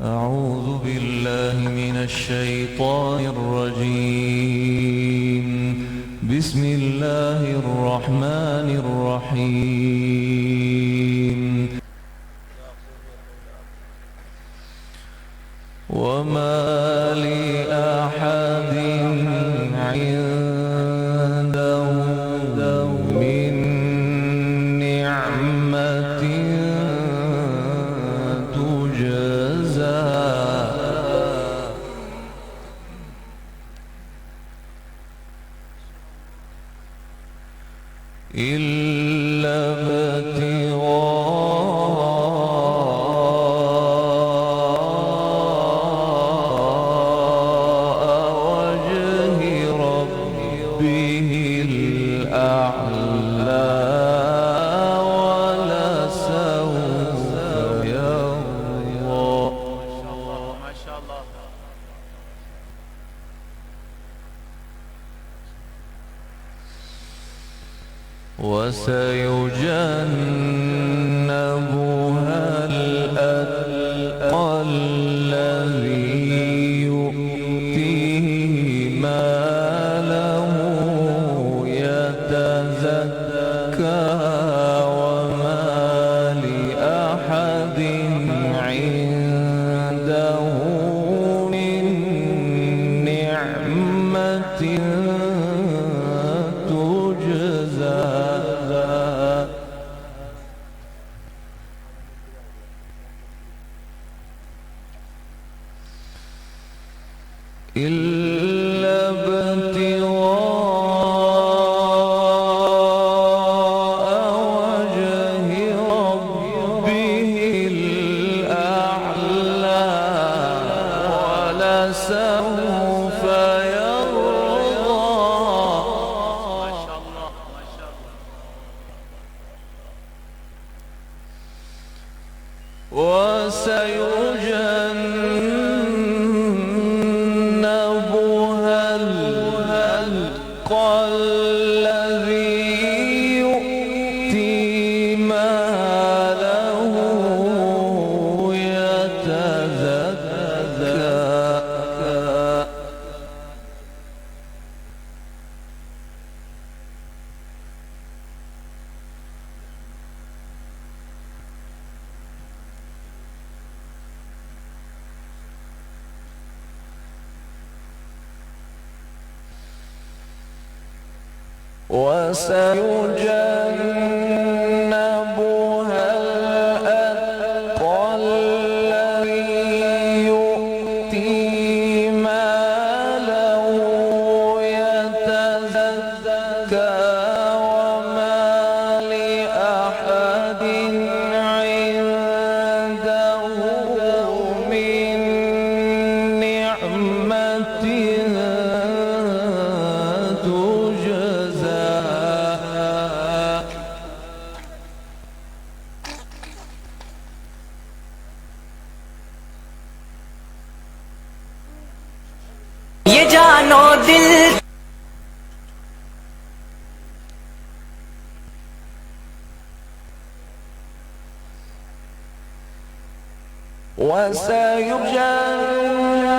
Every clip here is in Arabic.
أعوذ بالله من الشيطان الرجيم. بسم الله الرحمن الرحيم. وما لأحد عنده من نعمة تجزى إلا ابتغاء وجه ربه الأعلى ولسوف يرضى. ما شاء الله. وسيجنبها الأتقى الذي يؤتيه ماله يتزكى وما لأحد عنده من نعمة تجزى إلا ابتغاء وجه ربه الأعلى ولسوف يرضى. ما شاء الله ما شاء الله. وسيجنبها الأتقى الذي يؤتي ماله يتزكى وسيجنبها الأتقى الذي يؤتي ماله يتزكى وما لأحد عنده من نعمة تجزى ये जानो दिल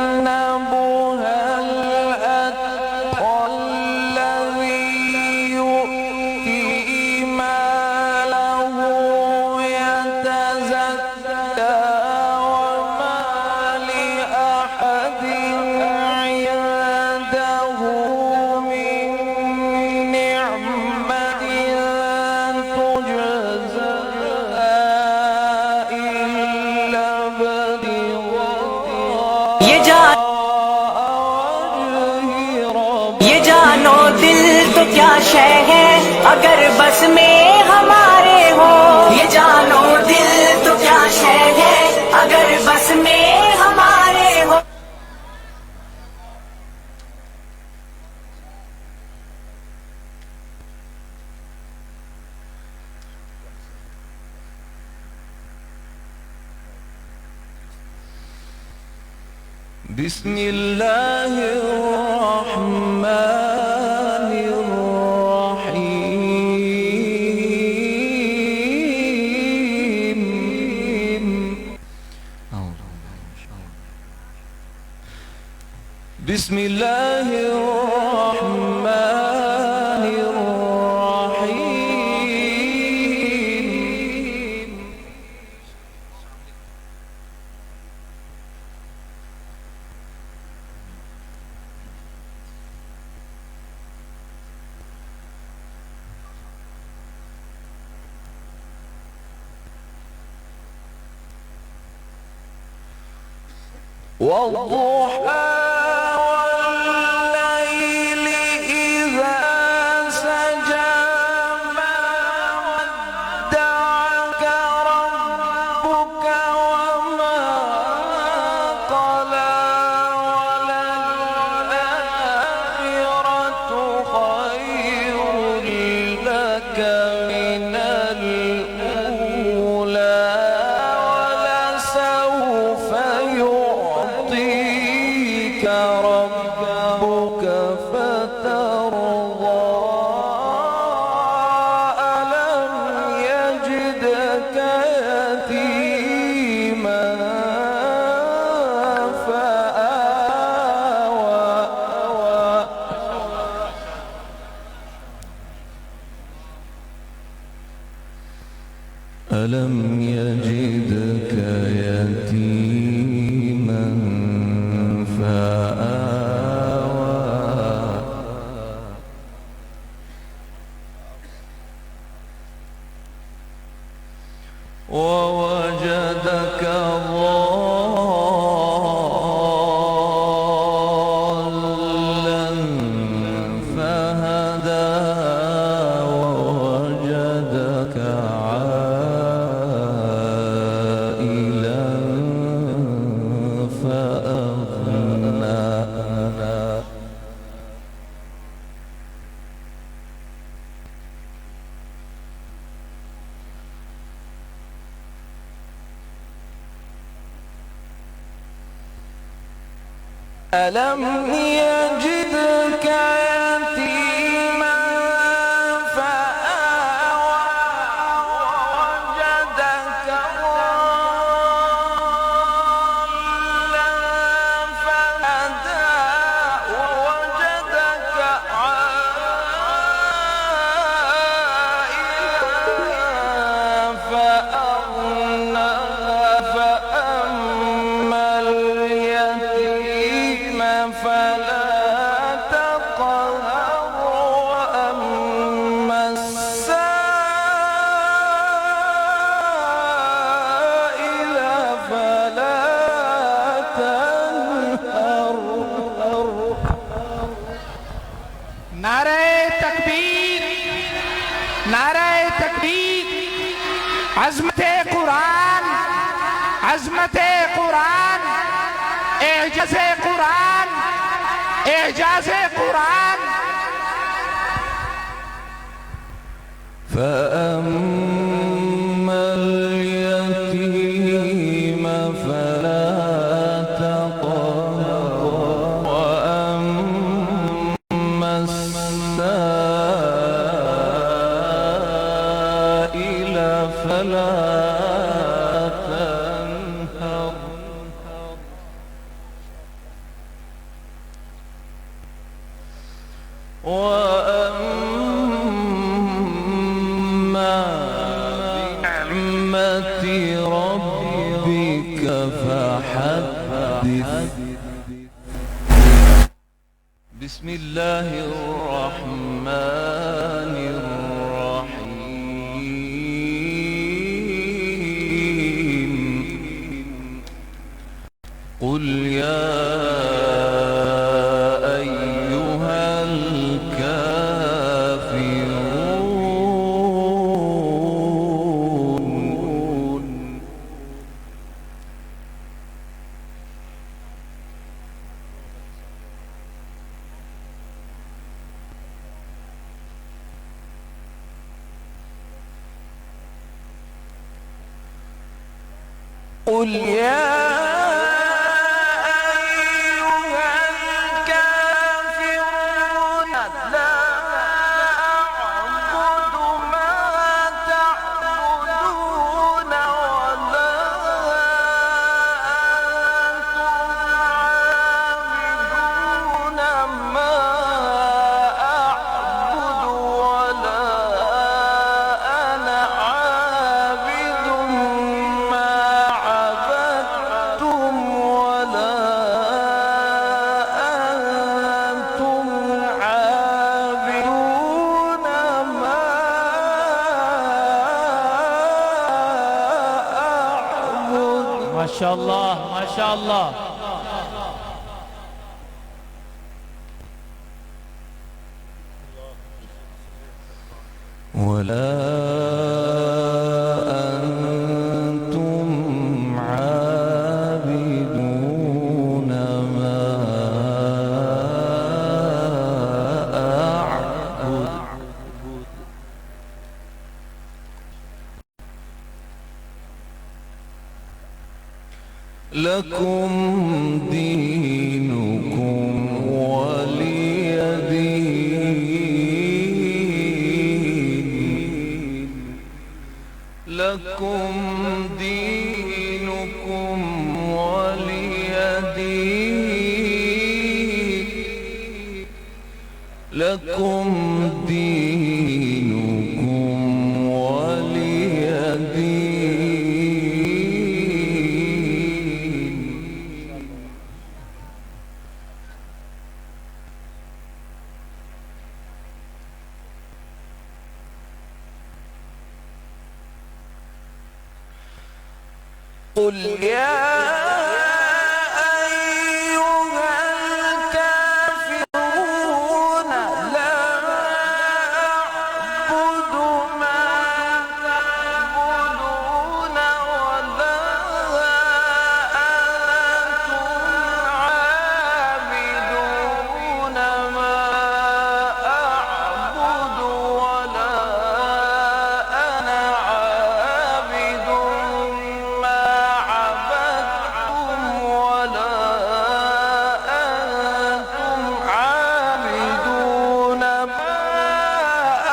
وسيجنبها الأتقى الذي يؤتي ماله يتزكى وما لأحد عنده من نعمة تجزى إلا ये जानो दिल तो क्या शय है अगर बस में हमारे हो। ये जानो दिल तो क्या शय है अगर बस में हमारे हो। بسم الله الرحمن الرحيم. بسم الله الرحمن الرحيم والضحى ألم يجدك يتيما فآوى ووجدك ضالا فهدى ووجدك ألم يجدك يتيما فآوى ووجدك ضالا فهدى ووجدك عائلا فأغنى فأما اليتيم فلا تقهر وأما السائل فلا تنهر. नारे तकबीर, नारे तकबीर। अज़मते कुरान, अज़मते कुरान, एजाज़े कुरान, एजाज़े कुरान। فأما اليتيم فلا تقهر وأما السائل فلا تنهر. وأما بنعمة ربك فحدث. بسم الله الرحمن الرحيم قل يا أيها الكافرون. قل يا أيها الكافرون لا أعبد ما تعبدون ولا أنتم عابدون شاء الله ما شاء الله. ولا أنتم عابدون ما أعبد لكم دينكم ولي دين. لكم دينكم ولي دين. لكم دينكم ولي دين. قل يا أيها الكافرون لا أعبد ما تعبدون ولا أنتم عابدون ما أعبد ولا أنا عابد ما عبدتم ولا أنتم عابدون ما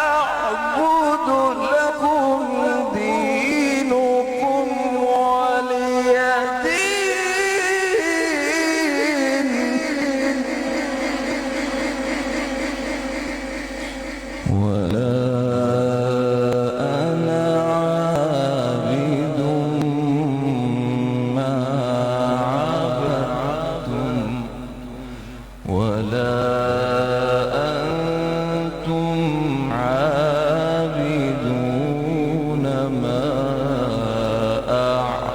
أعبد. لكم دينكم ولي دين. ولا أنا عابد ما عبدتم ولا أنتم عابدون ما أعبد.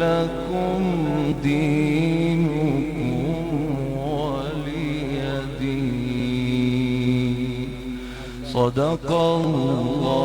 لكم دينكم ولي دين. صدق الله